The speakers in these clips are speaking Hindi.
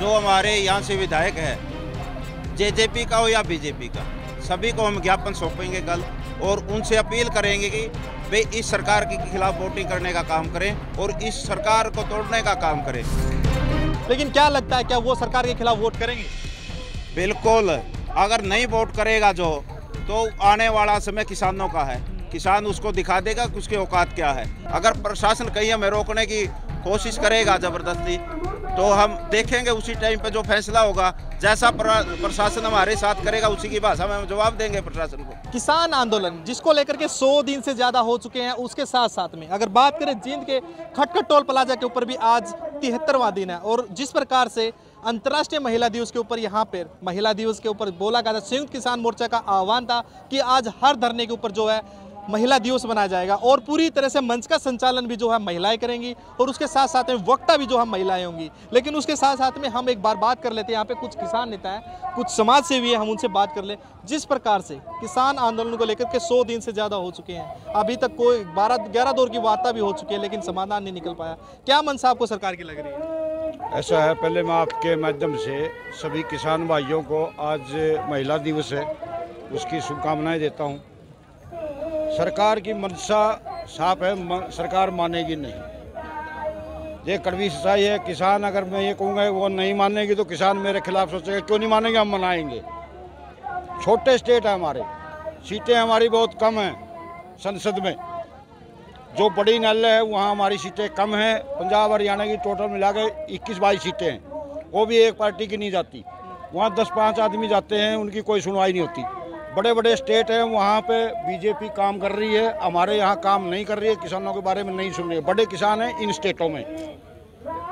जो हमारे यहाँ से विधायक है, जेजेपी का हो या बीजेपी का, सभी को हम ज्ञापन सौंपेंगे कल और उनसे अपील करेंगे कि वे इस सरकार के खिलाफ वोटिंग करने का काम करें और इस सरकार को तोड़ने का काम करें। लेकिन क्या लगता है, क्या वो सरकार के खिलाफ वोट करेंगे? बिल्कुल, अगर नहीं वोट करेगा जो, तो आने वाला समय किसानों का है। किसान उसको दिखा देगा कि उसकी औकात क्या है। अगर प्रशासन कहीं हमें रोकने की कोशिश करेगा ज़बरदस्ती, तो हम देखेंगे उसी टाइम पे जो फैसला होगा, जैसा प्रशासन हमारे साथ करेगा उसी की भाषा में हम जवाब देंगे प्रशासन को। किसान आंदोलन जिसको लेकर के 100 दिन से ज़्यादा हो चुके हैं, उसके साथ साथ में अगर बात करें जींद के खटखट टोल प्लाजा के ऊपर भी आज 73वां दिन है और जिस प्रकार से अंतर्राष्ट्रीय महिला दिवस के ऊपर यहाँ पर महिला दिवस के ऊपर बोला गया था, संयुक्त किसान मोर्चा का आह्वान था कि आज हर धरने के ऊपर जो है महिला दिवस मनाया जाएगा और पूरी तरह से मंच का संचालन भी जो है महिलाएं करेंगी और उसके साथ साथ में वक्ता भी जो है महिलाएं होंगी। लेकिन उसके साथ साथ में हम एक बार बात कर लेते हैं, यहाँ पे कुछ किसान नेता हैं, कुछ समाज सेवी है, हम उनसे बात कर ले। जिस प्रकार से किसान आंदोलन को लेकर के 100 दिन से ज़्यादा हो चुके हैं, अभी तक कोई 12-11 दौर की वार्ता भी हो चुकी है, लेकिन समाधान नहीं निकल पाया। क्या मनसा आपको सरकार की लग रही है? ऐसा है, पहले मैं आपके माध्यम से सभी किसान भाइयों को आज महिला दिवस है उसकी शुभकामनाएं देता हूं। सरकार की मंशा साफ है, सरकार मानेगी नहीं। ये कड़वी सच्चाई है। किसान अगर मैं ये कहूँगा वो नहीं मानेगी तो किसान मेरे खिलाफ सोचेगा क्यों नहीं मानेंगे, हम मनाएंगे। छोटे स्टेट है हमारे, सीटें हमारी बहुत कम हैं संसद में। जो बड़ी न्यायालय है वहाँ हमारी सीटें कम हैं। पंजाब हरियाणा की टोटल मिला के 21-22 सीटें हैं, वो भी एक पार्टी की नहीं जाती। वहाँ 10-5 आदमी जाते हैं, उनकी कोई सुनवाई नहीं होती। बड़े बड़े स्टेट हैं, वहाँ पे बीजेपी काम कर रही है, हमारे यहाँ काम नहीं कर रही है, किसानों के बारे में नहीं सुन रही है। बड़े किसान हैं इन स्टेटों में।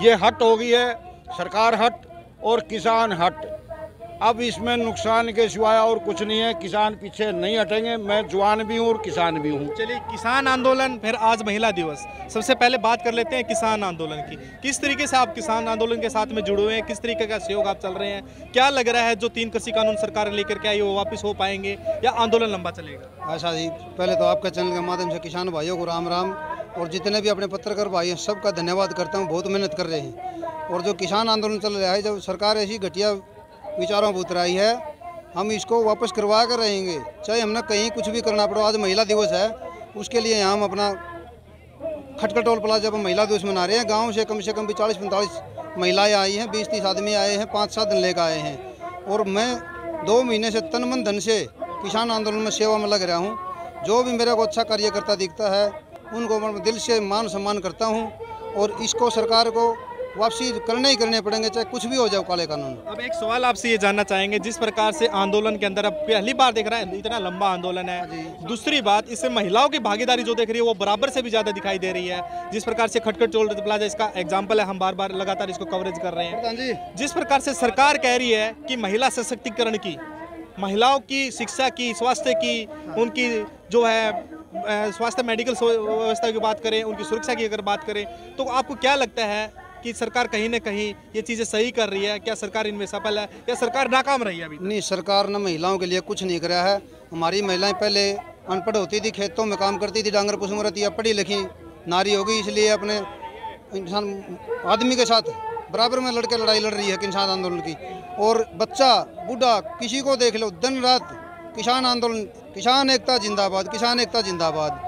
ये हट हो गई है, सरकार हट और किसान हट। अब इसमें नुकसान के सिवाय और कुछ नहीं है। किसान पीछे नहीं हटेंगे। मैं जवान भी हूँ और किसान भी हूँ। चलिए, किसान आंदोलन, फिर आज महिला दिवस। सबसे पहले बात कर लेते हैं किसान आंदोलन की। किस तरीके से आप किसान आंदोलन के साथ में जुड़े हुए हैं, किस तरीके का सहयोग आप चल रहे हैं? क्या लग रहा है जो 3 कृषि कानून सरकार लेकर के आई वो वापस हो पाएंगे या आंदोलन लंबा चलेगा? आशा जी, पहले तो आपके चैनल के माध्यम से किसान भाइयों को राम राम और जितने भी अपने पत्रकार भाई हैं सबका धन्यवाद करता हूँ। बहुत मेहनत कर रहे हैं। और जो किसान आंदोलन चल रहा है, जब सरकार ऐसी घटिया विचारों पर उतराई है, हम इसको वापस करवा कर रहेंगे, चाहे हमने कहीं कुछ भी करना पड़ो। आज महिला दिवस है, उसके लिए यहाँ हम अपना खटखट टोल प्लाजा पर महिला दिवस मना रहे हैं। गांव से कम भी 40-45 महिलाएं आई हैं, 20-30 आदमी आए हैं, 5-7 दिन लेकर आए हैं। और मैं 2 महीने से तन मन धन से किसान आंदोलन में सेवा में लग रहा हूँ। जो भी मेरे को अच्छा कार्यकर्ता दिखता है उनको मैं दिल से मान सम्मान करता हूँ और इसको सरकार को वापसी करने ही करने पड़ेंगे, चाहे कुछ भी हो जाए काले कानून। अब एक सवाल आपसे ये जानना चाहेंगे, जिस प्रकार से आंदोलन के अंदर अब पहली बार देख रहा है, इतना लंबा आंदोलन है। दूसरी बात, इससे महिलाओं की भागीदारी जो देख रही है वो बराबर से भी ज़्यादा दिखाई दे रही है। जिस प्रकार से खटखट टोल प्लाजा इसका एग्जाम्पल है, हम बार बार लगातार इसको कवरेज कर रहे हैं। जिस प्रकार से सरकार कह रही है कि महिला सशक्तिकरण की, महिलाओं की शिक्षा की, स्वास्थ्य की, उनकी जो है स्वास्थ्य मेडिकल व्यवस्था की बात करें, उनकी सुरक्षा की अगर बात करें, तो आपको क्या लगता है कि सरकार कहीं ना कहीं ये चीज़ें सही कर रही है? क्या सरकार इनमें सफल है या सरकार नाकाम रही है अभी? नहीं, सरकार ने महिलाओं के लिए कुछ नहीं करा है। हमारी महिलाएं पहले अनपढ़ होती थी, खेतों में काम करती थी, डांगर पुष्म रहती है। पढ़ी लिखी नारी होगी, इसलिए अपने इंसान आदमी के साथ बराबर में लड़के लड़ाई लड़ रही है किसान आंदोलन की। और बच्चा बूढ़ा किसी को देख लो, दिन रात किसान आंदोलन, किसान एकता जिंदाबाद, किसान एकता जिंदाबाद।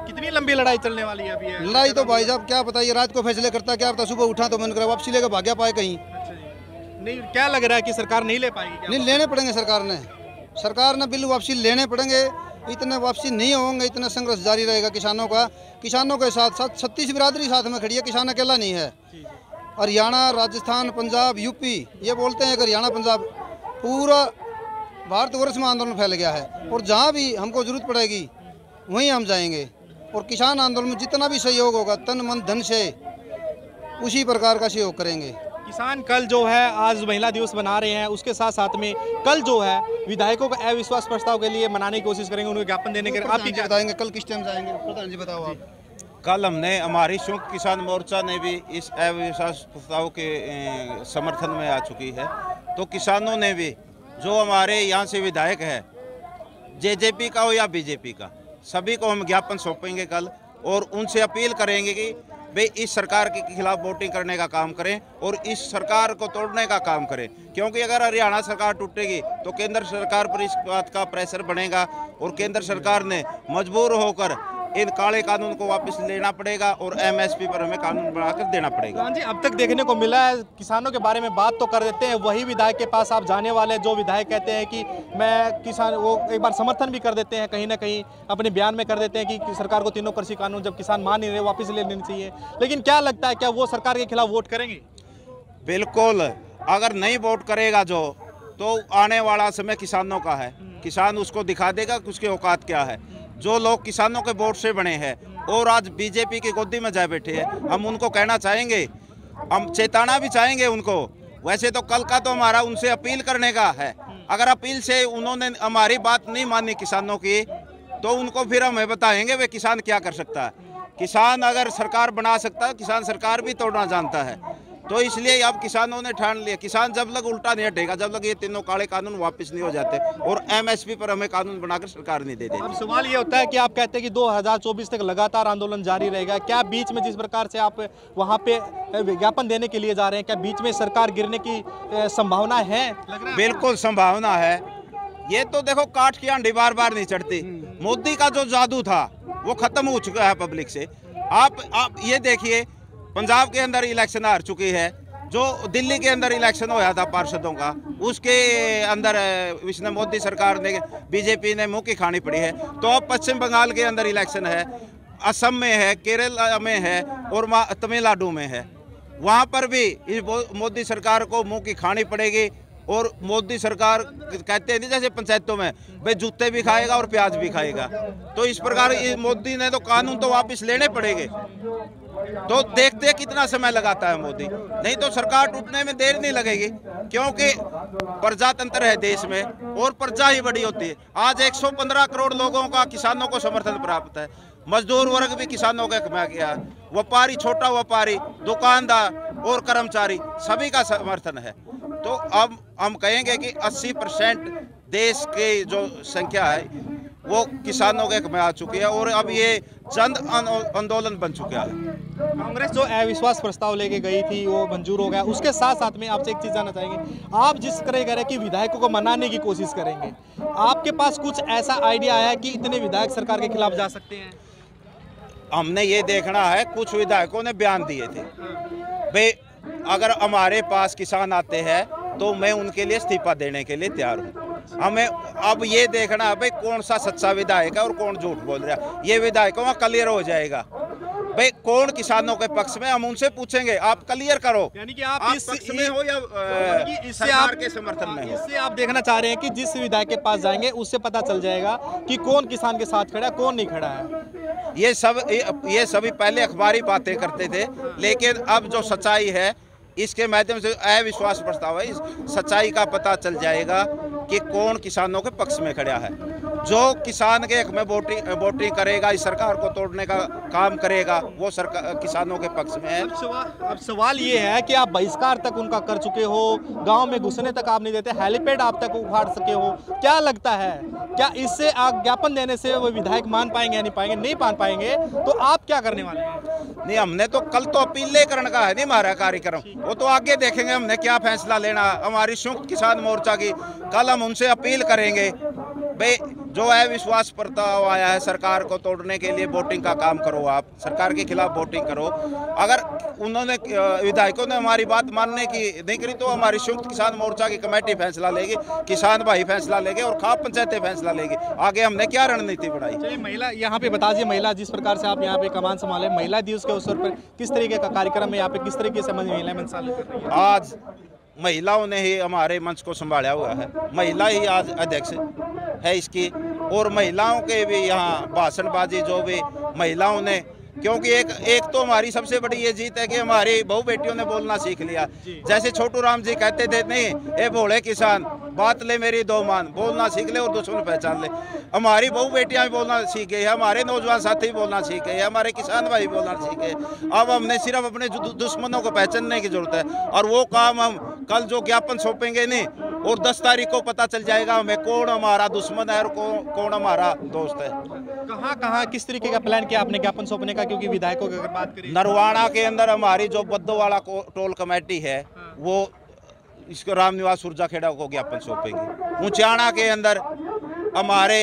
कितनी लंबी लड़ाई चलने वाली है अभी? लड़ाई तो भाई साहब क्या बताइए, रात को फैसले करता, क्या पता सुबह उठा तो मन करे वापसी लेकर भाग्या पाए कहीं। नहीं, क्या लग रहा है कि सरकार नहीं ले पाएगी? नहीं, लेने पड़ेंगे। सरकार ने बिल वापसी लेने पड़ेंगे। इतने वापसी नहीं होंगे, इतना संघर्ष जारी रहेगा किसानों का। किसानों के साथ साथ 36 बिरादरी साथ में खड़ी है, किसान अकेला नहीं है। हरियाणा, राजस्थान, पंजाब, यूपी, ये बोलते हैं कि हरियाणा पंजाब पूरा भारतवर्ष में आंदोलन फैल गया है। और जहाँ भी हमको जरूरत पड़ेगी वहीं हम जाएंगे। और किसान आंदोलन में जितना भी सहयोग होगा तन मन धन से उसी प्रकार का सहयोग करेंगे। किसान कल जो है आज महिला दिवस बना रहे हैं, उसके साथ साथ में कल जो है विधायकों को अविश्वास प्रस्ताव के लिए मनाने की कोशिश करेंगे, उनको ज्ञापन देने के लिए। आप क्या बताएंगे कल किस टाइम जाएंगे? प्रधान जी बताओ आप। कल हमने, हमारी संयुक्त किसान मोर्चा ने भी इस अविश्वास प्रस्ताव के समर्थन में आ चुकी है। तो किसानों ने भी, जो हमारे यहाँ से विधायक है, जेजेपी का हो या बीजेपी का, सभी को हम ज्ञापन सौंपेंगे कल और उनसे अपील करेंगे कि वे इस सरकार के खिलाफ वोटिंग करने का काम करें और इस सरकार को तोड़ने का काम करें, क्योंकि अगर हरियाणा सरकार टूटेगी तो केंद्र सरकार पर इस बात का प्रेशर बनेगा और केंद्र सरकार ने मजबूर होकर इन काले कानून को वापस लेना पड़ेगा और एमएसपी पर हमें कानून बनाकर देना पड़ेगा। हाँ जी, अब तक देखने को मिला है किसानों के बारे में बात तो कर देते हैं, वही विधायक के पास आप जाने वाले जो विधायक कहते हैं कि मैं किसान, वो एक बार समर्थन भी कर देते हैं, कहीं ना कहीं अपने बयान में कर देते हैं कि सरकार को तीनों कृषि कानून जब किसान मान नहीं रहे वापस ले लेनी चाहिए। लेकिन क्या लगता है, क्या वो सरकार के खिलाफ वोट करेंगे? बिल्कुल, अगर नहीं वोट करेगा जो, तो आने वाला समय किसानों का है। किसान उसको दिखा देगा कि उसकी औकात क्या है। जो लोग किसानों के वोट से बने हैं और आज बीजेपी की गोदी में जा बैठे हैं, हम उनको कहना चाहेंगे, हम चेताना भी चाहेंगे उनको। वैसे तो कल का तो हमारा उनसे अपील करने का है, अगर अपील से उन्होंने हमारी बात नहीं मानी किसानों की, तो उनको फिर हमें बताएंगे वे किसान क्या कर सकता है। किसान अगर सरकार बना सकता है, किसान सरकार भी तोड़ना जानता है। तो इसलिए अब किसानों ने ठान लिया, किसान जब लग उल्टा नहीं हटेगा, जब लग ये तीनों काले कानून वापस नहीं हो जाते और एमएसपी पर हमें कानून बनाकर सरकार नहीं दे देती। अब सवाल ये होता है कि आप कहते हैं कि 2024 तक लगातार आंदोलन जारी रहेगा, क्या बीच में जिस प्रकार से आप वहाँ पे विज्ञापन देने के लिए जा रहे हैं, क्या बीच में सरकार गिरने की संभावना है? लग रहा है बिल्कुल संभावना है। ये तो देखो, काठ की आंधी बार बार नहीं चढ़ती। मोदी का जो जादू था वो खत्म हो चुका है पब्लिक से। आप ये देखिए, पंजाब के अंदर इलेक्शन हार चुकी है, जो दिल्ली के अंदर इलेक्शन होया था पार्षदों का, उसके अंदर इसने मोदी सरकार ने, बीजेपी ने मुंह की खानी पड़ी है। तो अब पश्चिम बंगाल के अंदर इलेक्शन है, असम में है, केरल में है और तमिलनाडु में है। वहाँ पर भी इस मोदी सरकार को मुंह की खानी पड़ेगी। और मोदी सरकार कहते हैं जैसे पंचायतों में भाई जूते भी खाएगा और प्याज भी खाएगा, तो इस प्रकार मोदी ने तो कानून तो वापस लेने पड़ेंगे। तो देखते हैं कितना समय लगाता है मोदी, नहीं तो सरकार टूटने में देर नहीं लगेगी, क्योंकि प्रजातंत्र है देश में और प्रजा ही बड़ी होती है। आज 115 करोड़ लोगों का किसानों को समर्थन प्राप्त है, मजदूर वर्ग भी किसानों का कमा गया है, व्यापारी, छोटा व्यापारी, दुकानदार और कर्मचारी सभी का समर्थन है। तो अब हम कहेंगे कि 80% देश की जो संख्या है वो किसानों के में आ चुकी है और अब ये जन आंदोलन बन चुका है। कांग्रेस जो अविश्वास प्रस्ताव लेके गई थी वो मंजूर हो गया, उसके साथ साथ में आपसे एक चीज़ जानना चाहेंगे, आप जिस तरह कह रहे हैं कि विधायकों को मनाने की कोशिश करेंगे, आपके पास कुछ ऐसा आइडिया है कि इतने विधायक सरकार के खिलाफ जा सकते हैं? हमने ये देखना है, कुछ विधायकों ने बयान दिए थे भाई अगर हमारे पास किसान आते हैं तो मैं उनके लिए इस्तीफा देने के लिए तैयार हूँ। हमें अब ये देखना है भाई कौन सा सच्चा विधायक है और कौन झूठ बोल रहा है, ये विधायकों का क्लियर हो जाएगा। भाई कौन किसानों के पक्ष में, हम उनसे पूछेंगे आप क्लियर करो, यानी कि आप इस पक्ष में हो या इससे सरकार के समर्थन में हो। इससे आप देखना चाह रहे हैं कि जिस विधायक के पास जाएंगे उससे पता चल जाएगा कि कौन किसान के साथ खड़ा है, कौन नहीं खड़ा है। ये सभी पहले अखबारी बातें करते थे, लेकिन अब जो सच्चाई है इसके माध्यम से अविश्वास प्रस्ताव है, इस सच्चाई का पता चल जाएगा कि कौन किसानों के पक्ष में खड़ा है। जो किसान के हक में वोटिंग करेगा, इस सरकार को तोड़ने का काम करेगा, वो सरकार किसानों के पक्ष में है। अब सवाल ये है कि आप बहिष्कार तक उनका कर चुके हो, गांव में घुसने तक आप नहीं देते, हेलीपैड आप तक उखाड़ सके हो, क्या लगता है क्या इससे आप ज्ञापन देने से वो विधायक मान पाएंगे या नहीं पाएंगे? नहीं मान पाएंगे तो आप क्या करने वाले हैं? नहीं, हमने तो कल तो अपील करने का है नहीं हमारा कार्यक्रम, वो तो आगे देखेंगे हमने क्या फैसला लेना। हमारी संयुक्त किसान मोर्चा की कल हम उनसे अपील करेंगे भाई जो अविश्वास प्रस्ताव आया है सरकार को तोड़ने के लिए वोटिंग का काम करो, आप सरकार के खिलाफ वोटिंग करो। अगर उन्होंने विधायकों ने हमारी बात मानने की नहीं करी तो हमारी संयुक्त किसान मोर्चा की कमेटी फैसला लेगी, किसान भाई फैसला लेंगे और खाप पंचायतें फैसला लेगी। आगे हमने क्या रणनीति बढ़ाई। महिला यहाँ पे बता दीजिए, महिला जिस प्रकार से आप यहाँ पे कमान संभाले, महिला दिवस के अवसर पर किस तरीके का कार्यक्रम है यहाँ पे, किस तरीके से महिलाएं शामिल कर रही हैं? आज महिलाओं ने ही हमारे मंच को संभाला हुआ है, महिला ही आज अध्यक्ष है इसकी, और महिलाओं के भी यहाँ भाषणबाजी जो भी महिलाओं ने, क्योंकि एक तो हमारी सबसे बड़ी ये जीत है कि हमारी बहू बेटियों ने बोलना सीख लिया। जैसे छोटू राम जी कहते थे, नहीं ए भोले किसान बात ले मेरी दो मान, बोलना सीख ले और दुश्मन पहचान ले। हमारी बहू बेटियां भी बोलना सीख गई है, हमारे नौजवान साथी बोलना सीख गए, हमारे किसान भाई बोलना सीख गए। अब हमने सिर्फ अपने दुश्मनों को पहचानने की जरूरत है, और वो काम हम कल जो ज्ञापन सौंपेंगे नहीं, और 10 तारीख को पता चल जाएगा हमें कौन हमारा दुश्मन है और कौन हमारा दोस्त है। कहाँ कहाँ किस तरीके का प्लान किया आपने ज्ञापन सौंपने का, क्योंकि विधायकों की अगर बात करें नरवाना के अंदर हमारी जो बद्दोवाला टोल कमेटी है वो इसको रामनिवास सुरजाखेड़ा को ज्ञापन सौंपेंगे। ऊंचाना के अंदर हमारे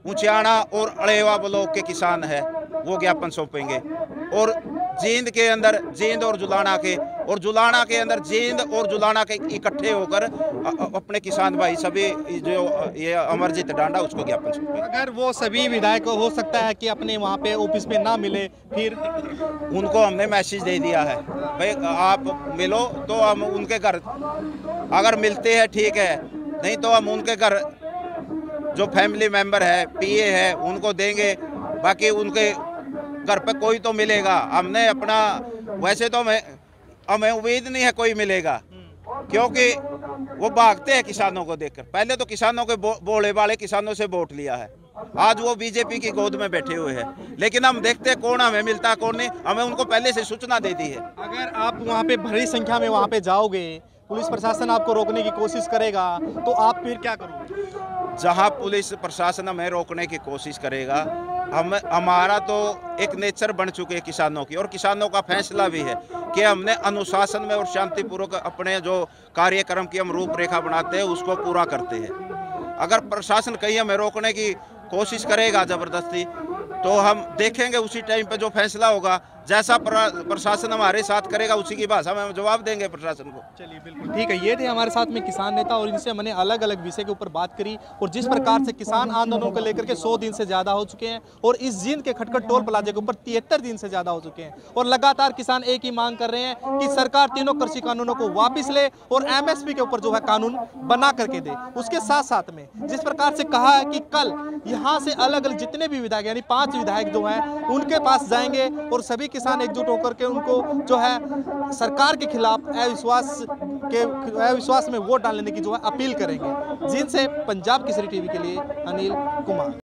ऊंचाना और अड़ेवा ब्लॉक के किसान है वो ज्ञापन सौंपेंगे। और जींद के अंदर जींद और जुलाना के अंदर जींद और जुलाना के इकट्ठे होकर अपने किसान भाई सभी जो ये अमरजीत डांडा उसको ज्ञापन सौंपेंगे। अगर वो सभी विधायक हो सकता है कि अपने वहाँ पे ऑफिस में ना मिले, फिर उनको हमने मैसेज दे दिया है भाई आप मिलो, तो हम उनके घर अगर मिलते हैं ठीक है, नहीं तो हम उनके घर जो फैमिली मेंबर है पीए है उनको देंगे, बाकी उनके घर पे कोई तो मिलेगा। हमने अपना वैसे तो हमें उम्मीद नहीं है कोई मिलेगा, क्योंकि वो भागते हैं किसानों को देखकर। पहले तो किसानों के बोले वाले किसानों से वोट लिया है, आज वो बीजेपी की गोद में बैठे हुए हैं। लेकिन हम देखते हैं कौन हमें मिलता है कौन नहीं, हमें उनको पहले से सूचना दे दी है। अगर आप वहाँ पे भारी संख्या में वहाँ पे जाओगे, पुलिस प्रशासन आपको रोकने की कोशिश करेगा, तो आप फिर क्या करोगे? जहां पुलिस प्रशासन हमें रोकने की कोशिश करेगा, हमारा तो एक नेचर बन चुके हैं किसानों की, और किसानों का फैसला भी है कि हमने अनुशासन में और शांतिपूर्वक अपने जो कार्यक्रम की हम रूपरेखा बनाते हैं उसको पूरा करते हैं। अगर प्रशासन कहीं हमें रोकने की कोशिश करेगा ज़बरदस्ती, तो हम देखेंगे उसी टाइम पे जो फैसला होगा, जैसा प्रशासन हमारे साथ करेगा उसी की भाषा में हम जवाब देंगे प्रशासन को। चलिए बिल्कुल ठीक है। ये थे हमारे साथ में किसान नेता, और इनसे हमने अलग अलग विषय के ऊपर बात करी, और जिस प्रकार से किसान आंदोलन को लेकर के 100 दिन से ज़्यादा हो चुके हैं, और इस जींद के खटखट टोल प्लाजा के ऊपर 73 दिन से ज़्यादा हो चुके हैं, और लगातार किसान एक ही मांग कर रहे हैं कि सरकार तीनों कृषि कानूनों को वापस ले और MSP के ऊपर जो है कानून बना करके दे। उसके साथ साथ में जिस प्रकार से कहा है कि कल यहाँ से अलग अलग जितने भी विधायक यानी 5 विधायक जो हैं उनके पास जाएंगे, और सभी किसान एकजुट होकर के उनको जो है सरकार के खिलाफ अविश्वास में वोट डालने की जो है अपील करेंगे। जींद से पंजाब केसरी टीवी के लिए अनिल कुमार।